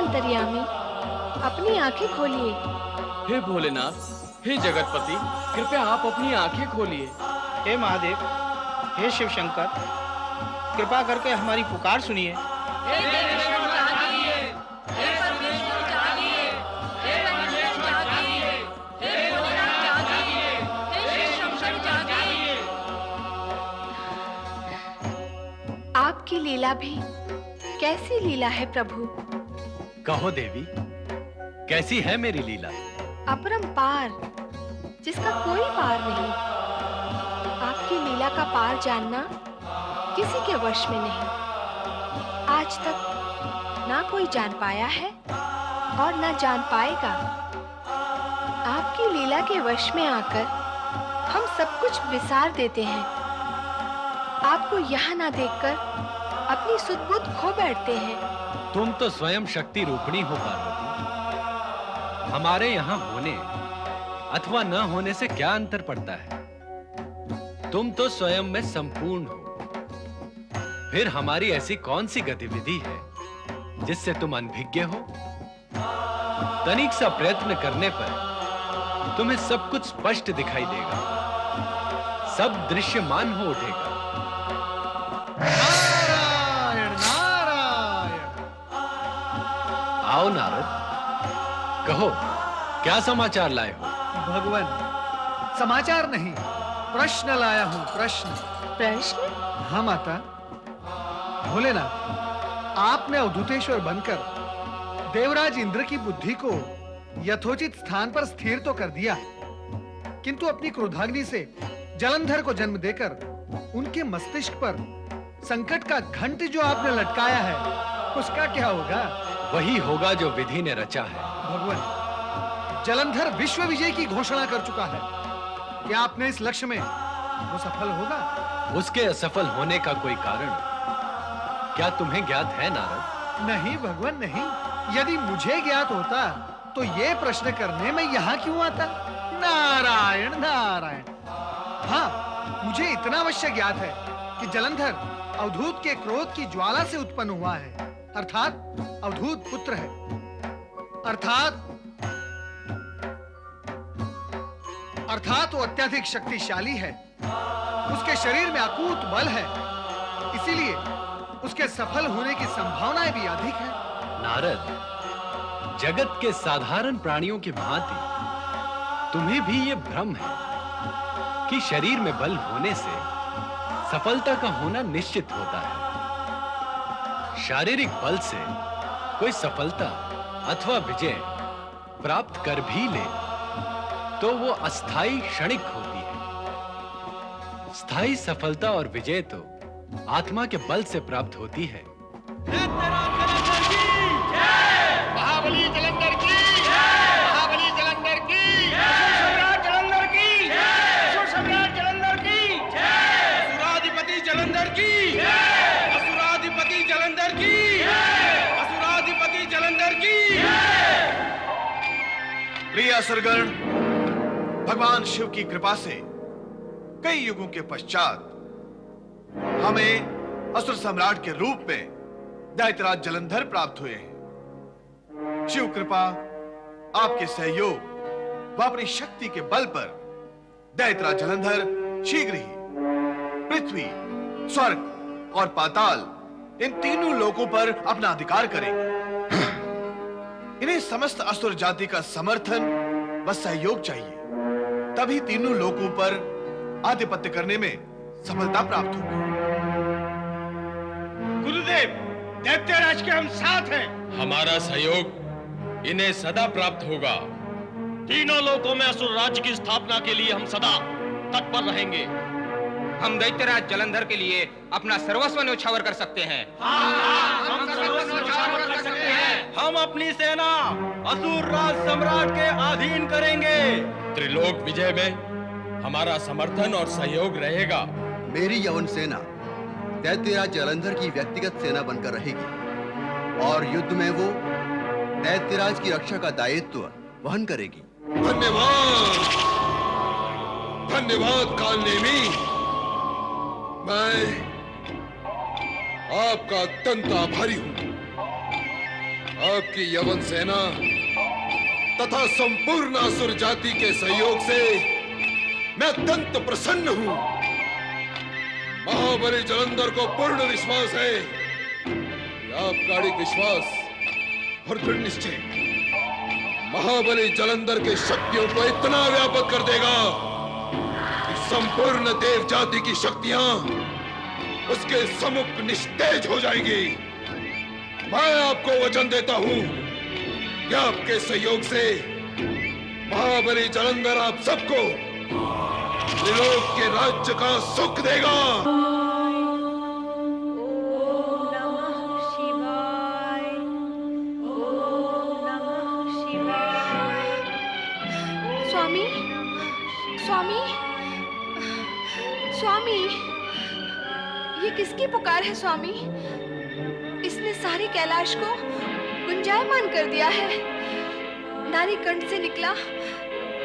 अंतर्यामी, अपनी आंखें खोलिए। हे भोलेनाथ, हे जगतपति, कृपया आप अपनी आंखें खोलिए। हे महादेव, हे शिव शंकर, कृपा करके हमारी पुकार सुनिए। आपकी लीला भी कैसी लीला है प्रभु? कहो देवी, कैसी है मेरी लीला? अपरंपार, जिसका कोई पार नहीं। आपकी लीला का पार जानना किसी के वश में नहीं। आज तक ना कोई जान पाया है और ना जान पाएगा। आपकी लीला के वश में आकर हम सब कुछ बिसार देते हैं। आपको यहाँ ना देखकर अपनी सुध-बुध खो बैठते हैं। तुम तो स्वयं शक्ति रूपिणी हो पार्वती। हमारे यहाँ होने अथवा न होने से क्या अंतर पड़ता है? तुम तो स्वयं में संपूर्ण हो। फिर हमारी ऐसी कौन सी गतिविधि है जिससे तुम अनभिज्ञ हो? तनिक सा प्रयत्न करने पर तुम्हें सब कुछ स्पष्ट दिखाई देगा, सब दृश्यमान हो उठेगा। नारायण नारायण। आओ नारद, कहो क्या समाचार लाए हो? भगवान, समाचार नहीं, प्रश्न लाया हूं। प्रश्न? प्रश्न? हाँ माता। भोलेनाथ, आपने अवधूतेश्वर बनकर देवराज इंद्र की बुद्धि को यथोचित स्थान पर स्थिर तो कर दिया, किंतु अपनी क्रोधाग्नि से जलंधर को जन्म देकर उनके मस्तिष्क पर संकट का घंट जो आपने लटकाया है, उसका क्या होगा? वही होगा जो विधि ने रचा है। भगवान, जलंधर विश्व विजय की घोषणा कर चुका है। क्या आपने इस लक्ष्य में वो सफल होगा? उसके असफल होने का कोई कारण क्या तुम्हें ज्ञात है नारद? नहीं भगवान नहीं। यदि मुझे ज्ञात होता तो ये प्रश्न करने में यहाँ क्यों आता? नारायण नारायण। हाँ, मुझे इतना अवश्य ज्ञात है कि जलंधर अवधूत के क्रोध की ज्वाला से उत्पन्न हुआ है, अर्थात अवधूत पुत्र है। अर्थात वो अत्यधिक शक्तिशाली है। उसके शरीर में अकूत बल है, इसीलिए उसके सफल होने की संभावनाएं भी अधिक है। नारद, जगत के साधारण प्राणियों की भांति तुम्हें भी ये भ्रम है कि शरीर में बल होने से सफलता का होना निश्चित होता है। शारीरिक बल से कोई सफलता अथवा विजय प्राप्त कर भी ले तो वो अस्थाई क्षणिक होती है। स्थायी सफलता और विजय तो आत्मा के बल से प्राप्त होती है। महाबली जलंधर की जय! महाबली जलंधर की जय! सम्राट जलंधर की जय! सम्राट जलंधर की जय! असुराधिपति जलंधर की जय! असुराधिपति जलंधर की जय! असुराधिपति जलंधर की जय! प्रिय असुरगण, भगवान शिव की कृपा से कई युगों के पश्चात हमें असुर सम्राट के रूप में दैत्यराज जलंधर प्राप्त हुए हैं। शिव कृपा, आपके सहयोग व अपनी शक्ति के बल पर दैत्यराज जलंधर शीघ्र ही पृथ्वी, स्वर्ग और पाताल इन तीनों लोकों पर अपना अधिकार करेंगे। इन्हें समस्त असुर जाति का समर्थन व सहयोग चाहिए, तभी तीनों लोकों पर आधिपत्य करने में सफलता प्राप्त होगी। गुरुदेव, दैत्यराज के हम साथ हैं। हमारा सहयोग इन्हें सदा प्राप्त होगा। तीनों लोकों में असुर राज्य की स्थापना के लिए हम सदा तत्पर रहेंगे। हम दैत्यराज जलंधर के लिए अपना सर्वस्व न्योछावर कर सकते हैं। हम सर्वस्व न्योछावर कर सकते हैं। हम अपनी सेना असुर राज सम्राट के अधीन करेंगे। त्रिलोक विजय में हमारा समर्थन और सहयोग रहेगा। मेरी यवन सेना दैत्यराज जलंधर की व्यक्तिगत सेना बनकर रहेगी और युद्ध में वो दैत्यराज की रक्षा का दायित्व वहन करेगी। धन्यवाद, धन्यवाद कालनेमी। मैं आपका अत्यंत आभारी हूं। आपकी यवन सेना तथा संपूर्ण असुर जाति के सहयोग से मैं अत्यंत प्रसन्न हूं। महाबली जलंधर को पूर्ण विश्वास है कि आपका अड़िग विश्वास और दृढ़ निश्चय महाबली जलंधर के शक्तियों को इतना व्यापक कर देगा कि संपूर्ण देव जाति की शक्तियां उसके सम्मुख निस्तेज हो जाएंगी। मैं आपको वचन देता हूं कि आपके सहयोग से महाबली जलंधर आप सबको त्रिलोक के राज्य का सुख देगा। स्वामी, स्वामी, स्वामी, ये किसकी पुकार है स्वामी? इसने सारे कैलाश को गुंजायमान कर दिया है। नारी कंठ से निकला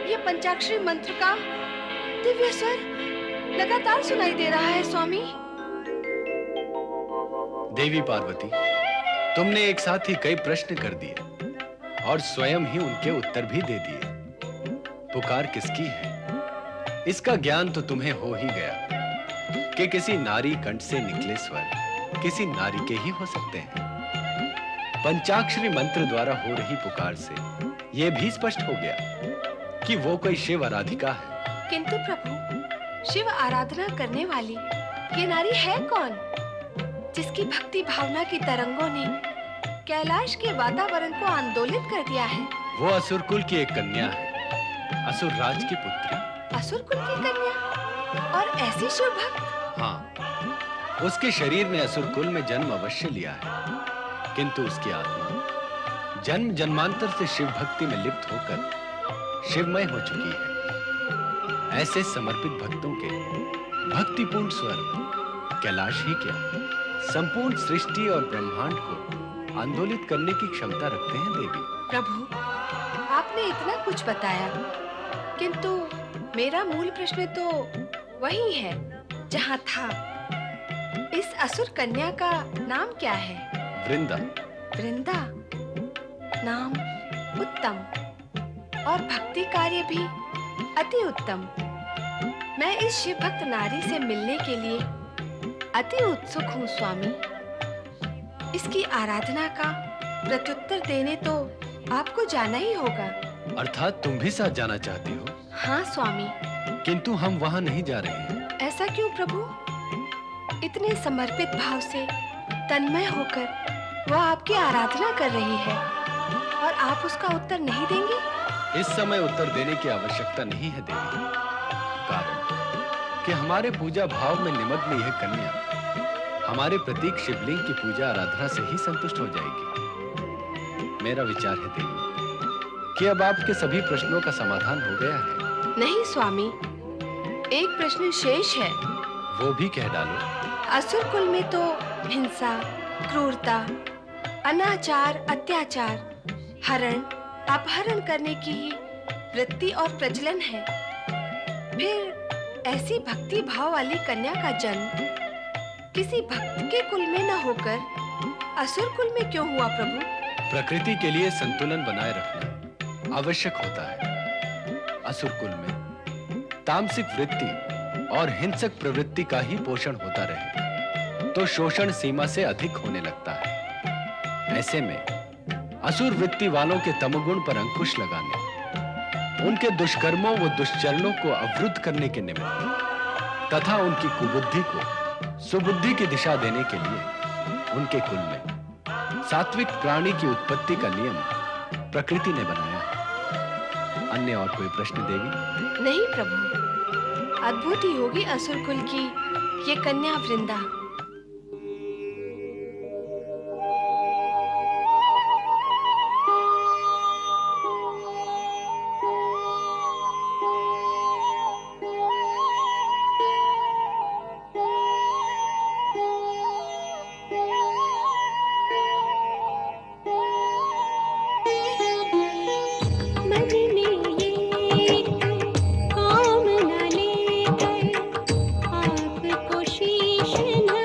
ये पंचाक्षरी मंत्र का दिव्य स्वर लगातार सुनाई दे रहा है स्वामी। देवी पार्वती, तुमने एक साथ ही कई प्रश्न कर दिए और स्वयं ही उनके उत्तर भी दे दिए। पुकार किसकी है इसका ज्ञान तो तुम्हें हो ही गया कि किसी नारी कंठ से निकले स्वर किसी नारी के ही हो सकते हैं। पंचाक्षरी मंत्र द्वारा हो रही पुकार से यह भी स्पष्ट हो गया कि वो कोई शिव आराधिका है। किंतु प्रभु, शिव आराधना करने वाली ये नारी है कौन, जिसकी भक्ति भावना की तरंगों ने कैलाश के वातावरण को आंदोलित कर दिया है? वो असुर कुल की एक कन्या है, असुर राज की पुत्री। असुर कुल की कन्या और ऐसी शिव भक्त? हाँ, उसके शरीर ने असुर कुल में जन्म अवश्य लिया है, किंतु उसकी आत्मा जन्म जन्मांतर से शिव भक्ति में लिप्त होकर शिवमय हो चुकी है। ऐसे समर्पित भक्तों के भक्तिपूर्ण स्वर कैलाश ही क्या संपूर्ण सृष्टि और ब्रह्मांड को आंदोलित करने की क्षमता रखते हैं। देवी प्रभु, आपने इतना कुछ बताया, किंतु मेरा मूल प्रश्न तो वही है जहाँ था। इस असुर कन्या का नाम क्या है? वृंदा। वृंदा नाम उत्तम और भक्ति कार्य भी अति उत्तम। मैं इस शिव भक्त नारी से मिलने के लिए अति उत्सुक हूँ स्वामी। इसकी आराधना का प्रत्युत्तर देने तो आपको जाना ही होगा। अर्थात तुम भी साथ जाना चाहती हो? हाँ स्वामी। किंतु हम वहाँ नहीं जा रहे हैं। ऐसा क्यों प्रभु? इतने समर्पित भाव से तन्मय होकर वह आपकी आराधना कर रही है और आप उसका उत्तर नहीं देंगे? इस समय उत्तर देने की आवश्यकता नहीं है देवी, कारण कि हमारे पूजा भाव में निमग्न यह कन्या हमारे प्रतीक शिवलिंग की पूजा आराधना से ही संतुष्ट हो जाएगी। मेरा विचार है देवी कि अब आपके सभी प्रश्नों का समाधान हो गया है। नहीं स्वामी, एक प्रश्न शेष है। वो भी कह डालो। असुर कुल में तो हिंसा, क्रूरता, अनाचार, अत्याचार, हरण, अपहरण करने की ही वृत्ति और प्रचलन है। फिर ऐसी भक्ति भाव वाली कन्या का जन्म किसी भक्त के कुल में न होकर असुर कुल में क्यों हुआ प्रभु? प्रकृति के लिए संतुलन बनाए रखना आवश्यक होता है। असुर कुल में तामसिक वृत्ति और हिंसक प्रवृत्ति का ही पोषण होता रहे तो शोषण सीमा से अधिक होने लगता है। ऐसे में असुर वृत्ति वालों के तमोगुण पर अंकुश लगाने, उनके दुष्कर्मों व दुष्चरणों को अवरुद्ध करने के निमित्त तथा उनकी कुबुद्धि को सुबुद्धि की दिशा देने के लिए उनके कुल में सात्विक प्राणी की उत्पत्ति का नियम प्रकृति ने बनाया है। अन्य और कोई प्रश्न देवी? नहीं प्रभु, अद्भुत ही होगी असुर कुल की ये कन्या वृंदा। आपको शीश न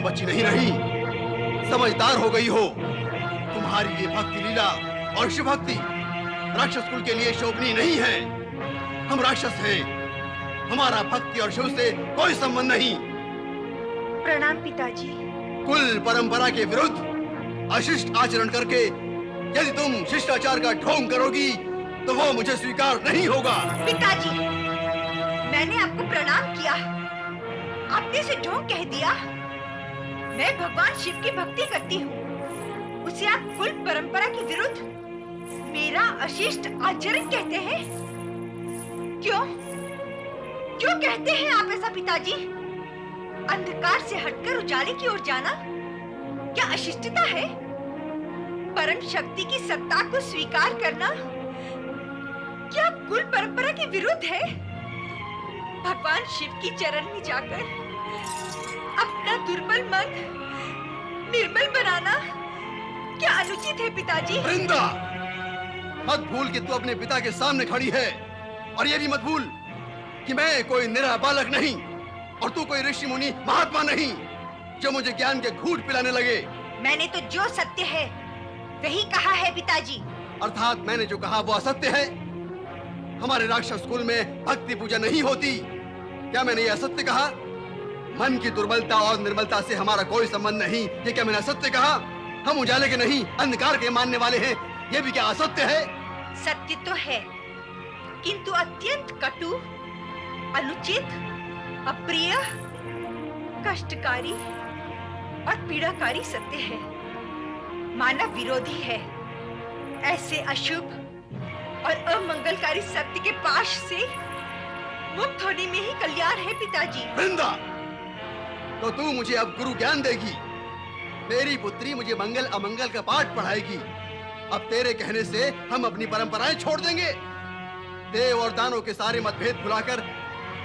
बची नहीं रही, समझदार हो गई हो। तुम्हारी ये भक्ति लीला और शिव भक्ति राक्षस कुल के लिए शोभनीय नहीं है। हम राक्षस हैं, हमारा भक्ति और शिव से कोई संबंध नहीं। प्रणाम पिताजी। कुल परंपरा के विरुद्ध अशिष्ट आचरण करके यदि तुम शिष्टाचार का ढोंग करोगी तो वो मुझे स्वीकार नहीं होगा। पिताजी, मैंने आपको प्रणाम किया, आपने इसे ढोंग कह दिया। मैं भगवान शिव की भक्ति करती हूँ, उसे आप कुल परंपरा के विरुद्ध मेरा अशिष्ट आचरण कहते हैं। क्यों क्यों कहते हैं आप ऐसा पिताजी? अंधकार से हटकर उजाले की ओर जाना क्या अशिष्टता है? परम शक्ति की सत्ता को स्वीकार करना क्या कुल परंपरा के विरुद्ध है? भगवान शिव की चरण में जाकर अपना दुर्बल मन निर्बल बनाना क्या अनुचित है पिताजी? वृंदा, मत भूल कि तू अपने पिता के सामने खड़ी है, और ये भी मत भूल कि मैं कोई निरा बालक नहीं और तू कोई ऋषि मुनि महात्मा नहीं जो मुझे ज्ञान के घूंट पिलाने लगे। मैंने तो जो सत्य है वही कहा है पिताजी। अर्थात मैंने जो कहा वो असत्य है? हमारे राक्षस कुल में भक्ति पूजा नहीं होती, क्या मैंने ये असत्य कहा? मन की दुर्बलता और निर्बलता से हमारा कोई संबंध नहीं, ये क्या मैंने असत्य कहा? हम उजाले के नहीं अंधकार के मानने वाले हैं, ये भी क्या असत्य है? सत्य तो है, किंतु अत्यंत कटु, अनुचित, अप्रिय, कष्टकारी और पीड़ाकारी सत्य है। मानव विरोधी है। ऐसे अशुभ और अमंगलकारी सत्य के पाश से मुक्त होने में ही कल्याण है पिताजी। वृंदा, तो तू मुझे अब गुरु ज्ञान देगी? मेरी पुत्री मुझे मंगल अमंगल का पाठ पढ़ाएगी। अब तेरे कहने से हम अपनी परंपराएं छोड़ देंगे? देव और दानों के सारे मतभेद भुलाकर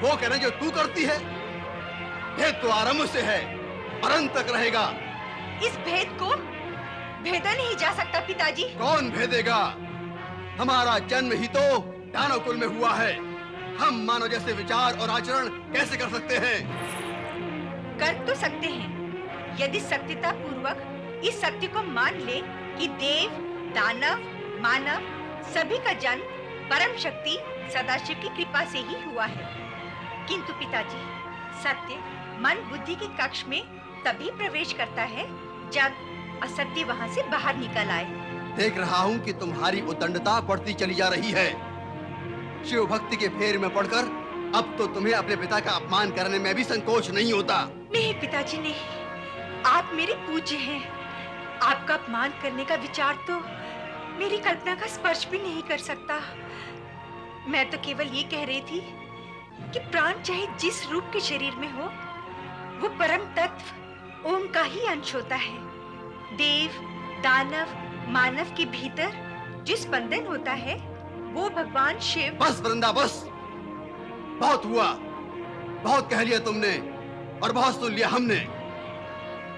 वो कहना जो तू करती है, भेद तो आरंभ से है और अंत तक रहेगा। इस भेद को भेदा नहीं जा सकता पिताजी। कौन भेदेगा? हमारा जन्म ही तो दानव कुल में हुआ है। हम मानव जैसे विचार और आचरण कैसे कर सकते हैं? कर तो सकते हैं यदि सत्यता पूर्वक इस सत्य को मान ले कि देव, दानव, मानव सभी का जन्म परम शक्ति सदाशिव की कृपा से ही हुआ है। किंतु पिताजी, सत्य मन बुद्धि के कक्ष में तभी प्रवेश करता है जब असत्य वहाँ से बाहर निकल आए। देख रहा हूँ कि तुम्हारी उद्दंडता बढ़ती चली जा रही है। शिव भक्ति के फेर में पड़कर अब तो तुम्हें अपने पिता का अपमान करने में भी संकोच नहीं होता। नहीं पिताजी नहीं, आप मेरे पूज्य हैं। आपका अपमान करने का विचार तो मेरी कल्पना का स्पर्श भी नहीं कर सकता। मैं तो केवल ये कह रही थी कि प्राण चाहे जिस रूप के शरीर में हो, वो परम तत्व ओम का ही अंश होता है। देव, दानव, मानव के भीतर जो स्पंदन होता है वो भगवान शिव। बस वृंदा, बस बहुत हुआ, बहुत कह लिया तुमने और बहुत सुन लिया हमने।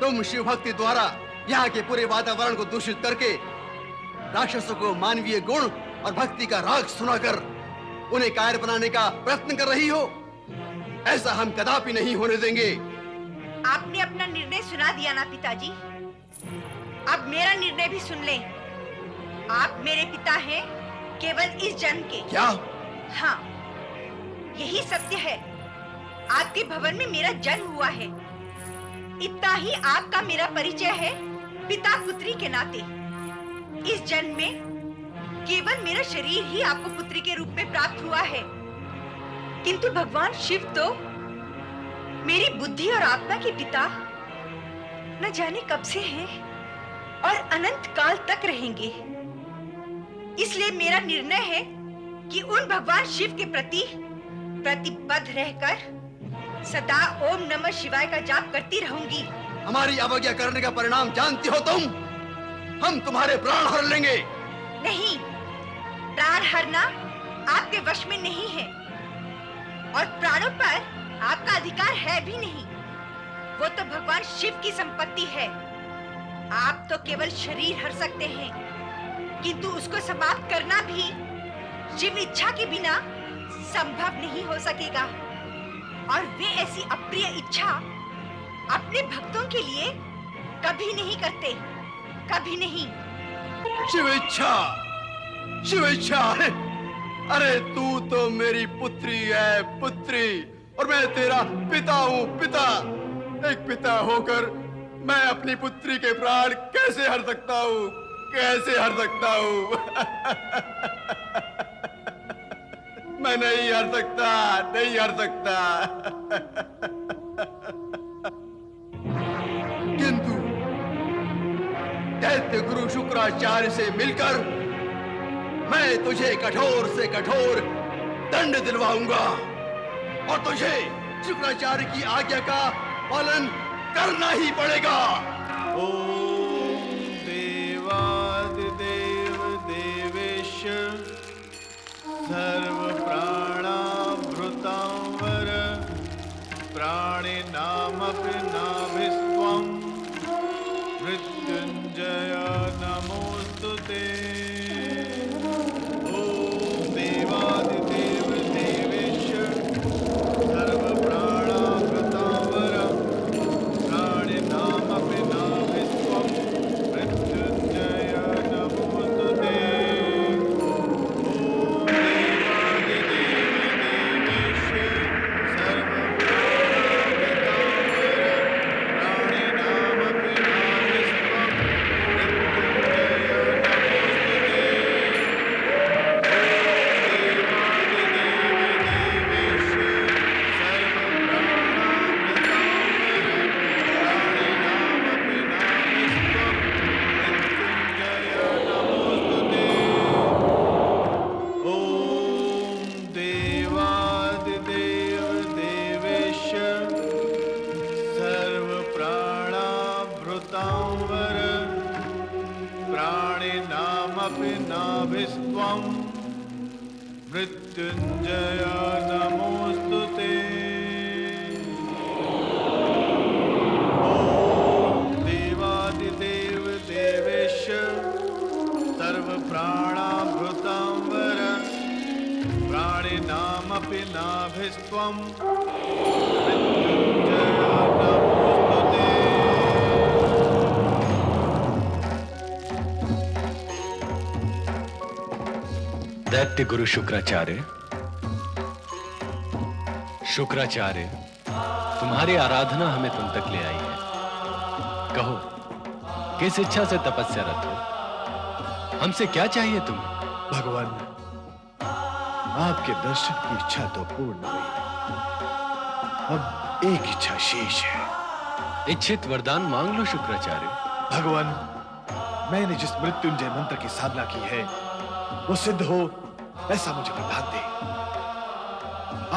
तुम शिव भक्ति द्वारा यहाँ के पूरे वातावरण को दूषित करके राक्षसों को मानवीय गुण और भक्ति का राग सुनाकर उन्हें कायर बनाने का प्रयत्न कर रही हो। ऐसा हम कदापि नहीं होने देंगे। आपने अपना निर्णय सुना दिया ना पिताजी, अब मेरा निर्णय भी सुन लें। आप मेरे पिता हैं केवल इस जन्म के। क्या? हाँ, यही सत्य है। आपके भवन में मेरा जन्म हुआ है, इतना ही आपका मेरा परिचय है पिता पुत्री के नाते। इस जन्म में केवल मेरा शरीर ही आपको पुत्री के रूप में प्राप्त हुआ है, किंतु भगवान शिव तो मेरी बुद्धि और आत्मा के पिता न जाने कब से हैं और अनंत काल तक रहेंगे। इसलिए मेरा निर्णय है कि उन भगवान शिव के प्रति प्रतिबद्ध रहकर सदा ओम नमः शिवाय का जाप करती रहूंगी। हमारी अवज्ञा करने का परिणाम जानती हो तुम? हम तुम्हारे प्राण हर लेंगे। नहीं, प्राण हरना आपके वश में नहीं है और प्राणों पर आपका अधिकार है भी नहीं। वो तो भगवान शिव की संपत्ति है। आप तो केवल शरीर हर सकते हैं, किंतु उसको समाप्त करना भी शिव इच्छा के बिना संभव नहीं हो सकेगा। और वे ऐसी अप्रिय इच्छा अपने भक्तों के लिए कभी नहीं करते, कभी नहीं। शिव इच्छा, शिव इच्छा। अरे तू तो मेरी पुत्री है, पुत्री, और मैं तेरा पिता हूँ, पिता। एक पिता होकर मैं अपनी पुत्री के प्राण कैसे हर सकता हूँ? कैसे हार सकता हूं? मैं नहीं हार सकता, नहीं हार सकता। किंतु दैत्य गुरु शुक्राचार्य से मिलकर मैं तुझे कठोर से कठोर दंड दिलवाऊंगा और तुझे शुक्राचार्य की आज्ञा का पालन करना ही पड़ेगा। ओम देवादिदेव देवेश सर्व प्राणाभृतांवर प्राणिनामपि नाभिस्त्वं मृत्युंजय नमोस्तुते। ओम देवादिदेव देवेश सर्व प्राणाभृतांवर प्राणिनामपि नाभिस्त्वं मृत्युंजय नमोस्तुते। मृत्युंजय नमोस्तुते। ओम देवादिदेव देवेश सर्व प्राणाभृतांवर प्राणिनामपि नाभिस्त्वं मृत्युंजय नमोस्तुते। दैत्य गुरु शुक्राचार्य, शुक्राचार्य, तुम्हारी आराधना हमें तुम तक ले आई है। कहो, किस इच्छा से तपस्यारत हो? हमसे क्या चाहिए तुम्हें? भगवान, आपके दर्शन की इच्छा तो पूर्ण हुई, अब एक इच्छा शेष है। इच्छित वरदान मांग लो शुक्राचार्य। भगवान, मैंने जिस मृत्युंजय मंत्र की साधना की है वो सिद्ध हो ऐसा मुझे वरदान दे।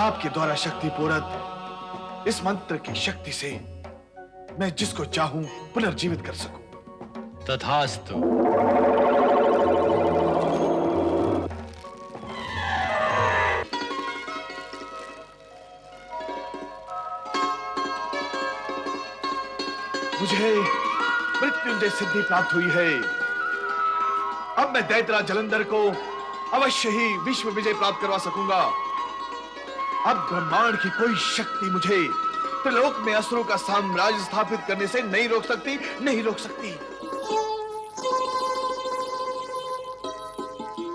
आपके द्वारा शक्ति पूरक इस मंत्र की शक्ति से मैं जिसको चाहूं पुनर्जीवित कर सकूं। तथास्तु। मुझे मृत्युंजय सिद्धि प्राप्त हुई है। अब मैं दैत्यराज जालंधर को अवश्य ही विश्व विजय प्राप्त करवा सकूंगा। अब ब्रह्मांड की कोई शक्ति मुझे त्रिलोक में असुरों का साम्राज्य स्थापित करने से नहीं रोक सकती, नहीं रोक सकती।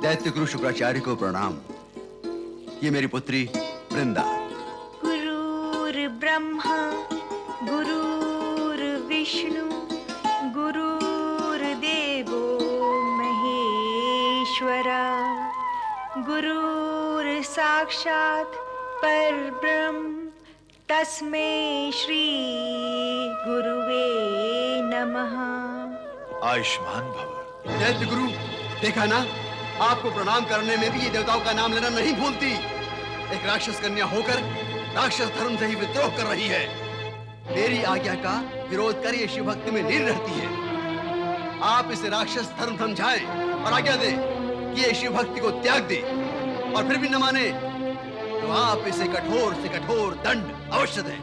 दैत्य गुरु शुक्राचार्य को प्रणाम। ये मेरी पुत्री वृंदा। गुरुर्ब्रह्मा गुरुर्विष्णु गुरुर्देवो महेश्वरा गुरुर्साक्षात् परब्रह्म तस्मै श्री गुरुवे नमः। आयुष्मान भव। दैत्य गुरु, देखा ना, आपको प्रणाम करने में भी ये देवताओं का नाम लेना नहीं भूलती। एक राक्षस कन्या होकर राक्षस धर्म से ही विद्रोह कर रही है। मेरी आज्ञा का विरोध कर ये शिव भक्ति में लीन रहती है। आप इसे राक्षस धर्म समझाएं और आज्ञा दें कि ये शिव भक्ति को त्याग दे, और फिर भी न माने तो आप इसे कठोर से कठोर दंड अवश्य दें।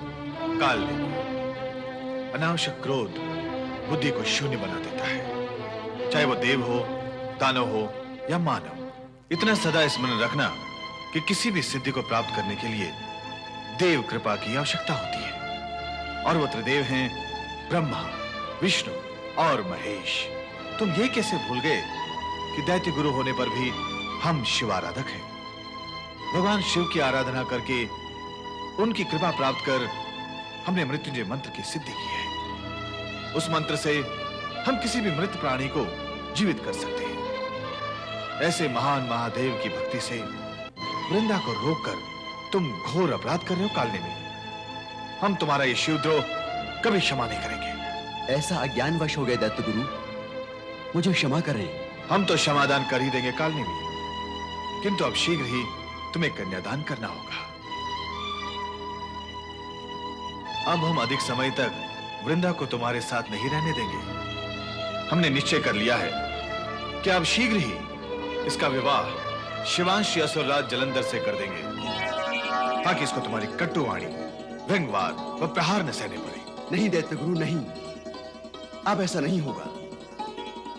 काल अनावश्यक क्रोध बुद्धि को शून्य बना देता है, चाहे वो देव हो, दानव हो या मानव। इतना सदा स्मरण रखना कि किसी भी सिद्धि को प्राप्त करने के लिए देव कृपा की आवश्यकता होती है, और वो त्रिदेव हैं ब्रह्मा, विष्णु और महेश। तुम ये कैसे भूल गए कि दैत्य गुरु होने पर भी हम शिव आराधक हैं। भगवान शिव की आराधना करके उनकी कृपा प्राप्त कर हमने मृत्युंजय मंत्र की सिद्धि की है। उस मंत्र से हम किसी भी मृत प्राणी को जीवित कर सकते हैं। ऐसे महान महादेव की भक्ति से वृंदा को रोककर तुम घोर अपराध कर रहे हो कालने में। हम तुम्हारा ये शिवद्रोह कभी क्षमा नहीं करेंगे। ऐसा अज्ञानवश हो गए दैत्य गुरु, मुझे क्षमा करें। हम तो क्षमादान कर ही देंगे कालने में, किंतु अब शीघ्र ही तुम्हें कन्यादान करना होगा। अब हम अधिक समय तक वृंदा को तुम्हारे साथ नहीं रहने देंगे। हमने निश्चय कर लिया है कि अब शीघ्र ही इसका विवाह शिवांशी असुरराज जलंधर से कर देंगे, ताकि इसको तुम्हारी कटुवाणी, व्यंग्यवाद व प्रहार न सहने पड़े। नहीं दैत्य गुरु, नहीं, अब ऐसा नहीं होगा।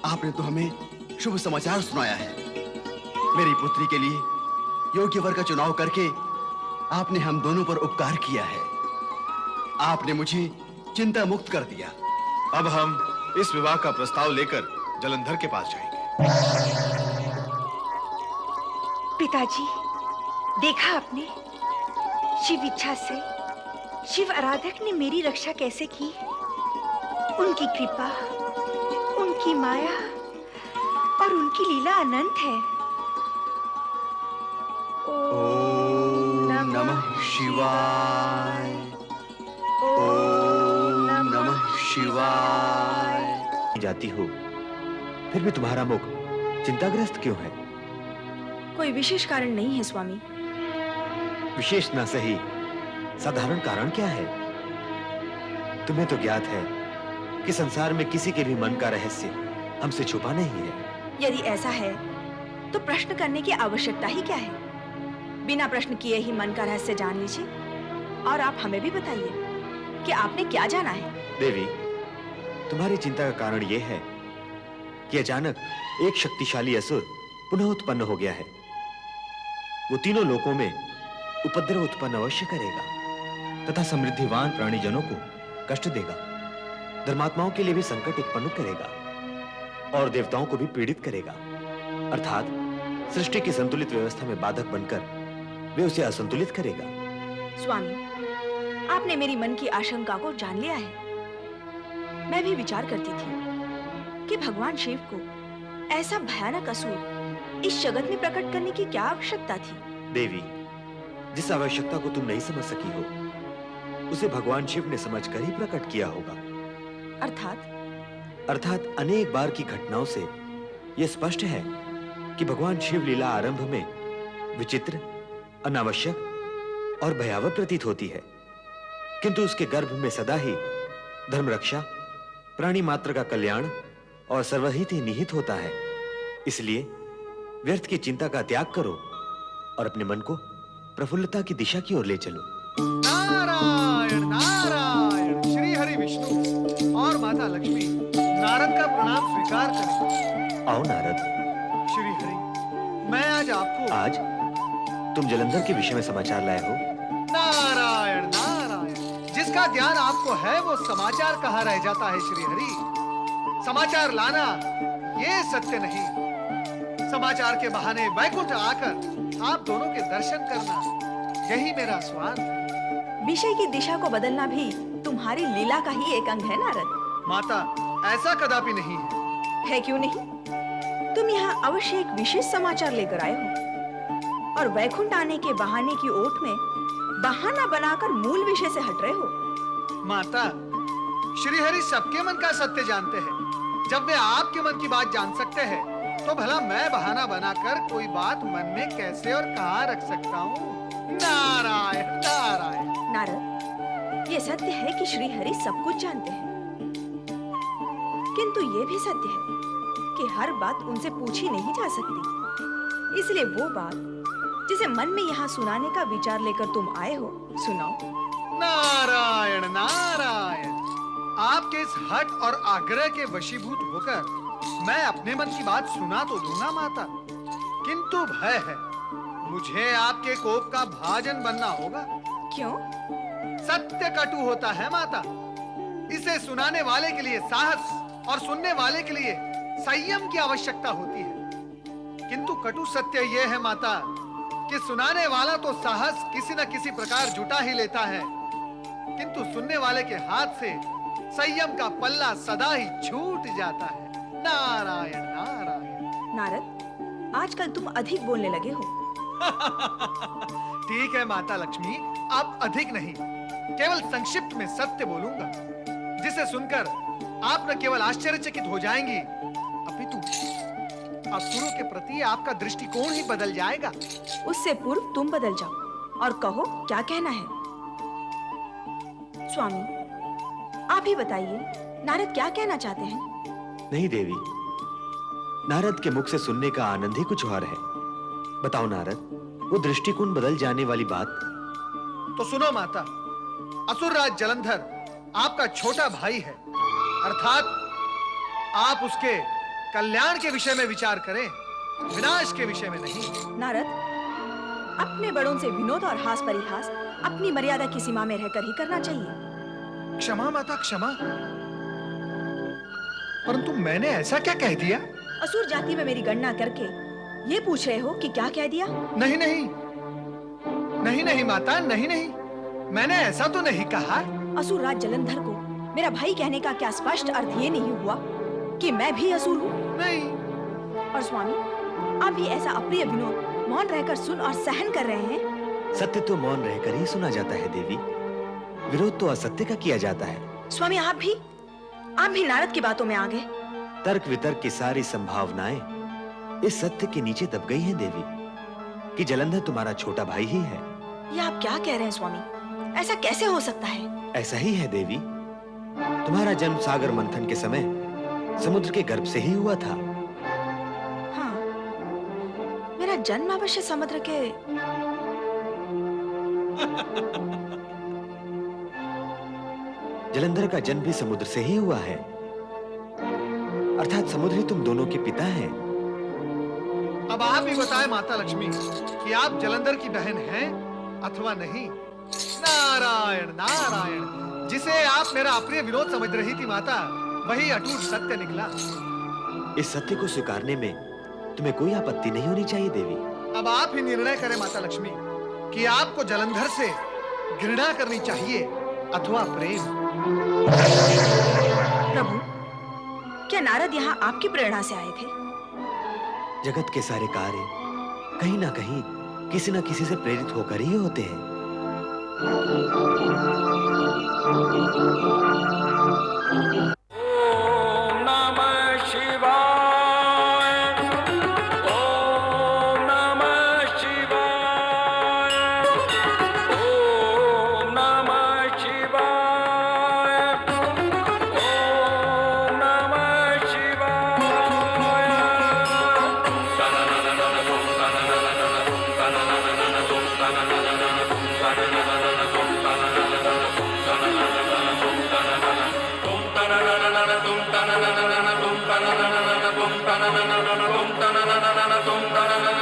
आपने तो हमें शुभ समाचार सुनाया है। मेरी पुत्री के लिए योग्य वर का चुनाव करके आपने हम दोनों पर उपकार किया है। आपने मुझे चिंता मुक्त कर दिया। अब हम इस विवाह का प्रस्ताव लेकर जलंधर के पास जाएंगे। पिताजी, देखा आपने, शिव इच्छा से शिव आराधक ने मेरी रक्षा कैसे की। उनकी कृपा, उनकी माया और उनकी लीला अनंत है। ओम नमः शिवाय। ओम नमः शिवाय। जाती हो, फिर भी तुम्हारा मुख चिंताग्रस्त क्यों है? कोई विशेष कारण नहीं है स्वामी। विशेष ना सही, साधारण कारण क्या है? तुम्हें तो ज्ञात है कि संसार में किसी के भी मन का रहस्य हमसे छुपा नहीं है। यदि ऐसा है तो प्रश्न करने की आवश्यकता ही क्या है? बिना प्रश्न किए ही मन का रहस्य जान लीजिए और आप हमें भी बताइए कि आपने क्या जाना है। देवी, तुम्हारी चिंता का कारण यह है कि अचानक एक शक्तिशाली असुर पुनः उत्पन्न हो गया है। वो तीनों लोकों में उपद्रव उत्पन्न अवश्य करेगा तथा समृद्धिवान प्राणीजनों को कष्ट देगा, धर्मात्माओं के लिए भी संकट उत्पन्न करेगा और देवताओं को भी पीड़ित करेगा। अर्थात सृष्टि की संतुलित व्यवस्था में बाधक बनकर वे उसे असंतुलित करेगा। स्वामी, आपने मेरी मन की आशंका को जान लिया है। मैं भी विचार करती थी कि भगवान शिव को ऐसा भयानक असुर इस जगत में प्रकट करने की क्या आवश्यकता थी। देवी, जिस आवश्यकता को तुम नहीं समझ सकी हो, उसे भगवान शिव ने समझकर ही प्रकट किया होगा। अर्थात अनेक बार की घटनाओं से यह स्पष्ट है कि भगवान शिव लीला आरंभ में विचित्र, अनावश्यक और भयावह प्रतीत होती है, किंतु उसके गर्भ में सदा ही धर्म रक्षा, प्राणी मात्र का कल्याण और सर्वहित ही निहित होता है। इसलिए व्यर्थ की चिंता का त्याग करो और अपने मन को प्रफुल्लता की दिशा की ओर ले चलो। नारायण नारायण। श्री हरि विष्णु और माता लक्ष्मी नारद का प्रणाम स्वीकार करें। आओ नारद। श्री हरि, मैं आज तुम जलंधर के विषय में समाचार लाए हो। नारायण नारायण। जिसका ध्यान आपको है वो समाचार कहाँ रह जाता है श्री हरि। समाचार लाना ये सत्य नहीं, समाचार के बहाने वैकुंठ आकर आप दोनों के दर्शन करना, यही मेरा स्वार्थ है। विषय की दिशा को बदलना भी तुम्हारी लीला का ही एक अंग है नारद। माता, ऐसा कदापि नहीं है। क्यों नहीं? तुम यहाँ अवश्य एक विशेष समाचार लेकर आए हो और वैकुंठ आने के बहाने की ओट में बहाना बनाकर मूल विषय से हट रहे हो। माता, श्री हरि सबके मन का सत्य जानते हैं। जब वे आपके मन की बात जान सकते हैं, तो भला मैं बहाना बनाकर कोई बात मन में कैसे और कहां रख सकता हूँ? नारायण नारायण। नारद, ये सत्य है कि श्री हरि सब कुछ जानते हैं, किंतु ये भी सत्य है कि हर बात उनसे पूछी नहीं जा सकती। इसलिए वो बात जिसे मन में यहाँ सुनाने का विचार लेकर तुम आए हो, सुनाओ। नारायण नारायण। आपके इस हट और आग्रह के वशीभूत होकर मैं अपने मन की बात सुना तो दूंगा माता, किंतु भय है मुझे आपके कोप का भाजन बनना होगा। क्यों? सत्य कटु होता है माता। इसे सुनाने वाले के लिए साहस और सुनने वाले के लिए संयम की आवश्यकता होती है, किंतु कटु सत्य यह है माता कि सुनाने वाला तो साहस किसी न किसी प्रकार जुटा ही लेता है, किंतु सुनने वाले के हाथ से संयम का पल्ला सदा ही छूट जाता है। नारायण नारायण। नारद, आजकल तुम अधिक बोलने लगे हो। ठीक है माता लक्ष्मी, आप अधिक नहीं, केवल संक्षिप्त में सत्य बोलूंगा, जिसे सुनकर आप न केवल आश्चर्यचकित हो जाएंगी, अपितु असुरों के प्रति आपका दृष्टिकोण ही बदल जाएगा। उससे पूर्व तुम बदल जाओ और कहो क्या कहना है। स्वामी, आप ही बताइए, नारद क्या कहना चाहते हैं? नहीं देवी, नारद के मुख से सुनने का आनंद ही कुछ और है। बताओ नारद, वो दृष्टिकोण बदल जाने वाली बात। तो सुनो माता, असुरराज जलंधर आपका छोटा भाई है, अर्थात आप उसके कल्याण के विषय में विचार करें, विनाश के विषय में नहीं। नारद, अपने बड़ों से विनोद और हास परिहास अपनी मर्यादा की सीमा में रहकर ही करना चाहिए। क्षमा माता, क्षमा, परंतु मैंने ऐसा क्या कह दिया? असुर जाति में मेरी गणना करके ये पूछ रहे हो कि क्या कह दिया? नहीं नहीं नहीं नहीं माता, नहीं नहीं, मैंने ऐसा तो नहीं कहा। असुर राज जलंधर को मेरा भाई कहने का क्या स्पष्ट अर्थ ये नहीं हुआ कि मैं भी असुर हूँ? नहीं। और स्वामी, आप भी ऐसा अप्रिय विनोद मौन रहकर सुन और सहन कर रहे हैं? सत्य तो मौन रहकर ही सुना जाता है देवी, विरोध तो असत्य का किया जाता है। स्वामी, आप भी नारद की बातों में आ गए। तर्क वितर्क की सारी संभावनाएं इस सत्य के नीचे दब गई हैं देवी, कि जलंधर तुम्हारा छोटा भाई ही है। ये आप क्या कह रहे हैं स्वामी? ऐसा कैसे हो सकता है? ऐसा ही है देवी, तुम्हारा जन्म सागर मंथन के समय समुद्र के गर्भ से ही हुआ था। हाँ, मेरा जन्म अवश्य समुद्र के जलंधर का जन्म भी समुद्र से ही हुआ है, अर्थात समुद्र ही तुम दोनों के पिता हैं। अब आप ही बताएं माता लक्ष्मी कि आप जलंधर की बहन हैं अथवा नहीं। नारायण नारायण, जिसे आप मेरा अप्रिय विरोध समझ रही थी माता, वही अटूट सत्य निकला। इस सत्य को स्वीकारने में तुम्हें कोई आपत्ति नहीं होनी चाहिए देवी। अब आप ही निर्णय करें माता लक्ष्मी कि आपको जलंधर से घृणा करनी चाहिए अथवा प्रेम। प्रभु, क्या नारद यहाँ आपकी प्रेरणा से आए थे? जगत के सारे कार्य कहीं ना कहीं किसी न किसी से प्रेरित होकर ही होते हैं। tum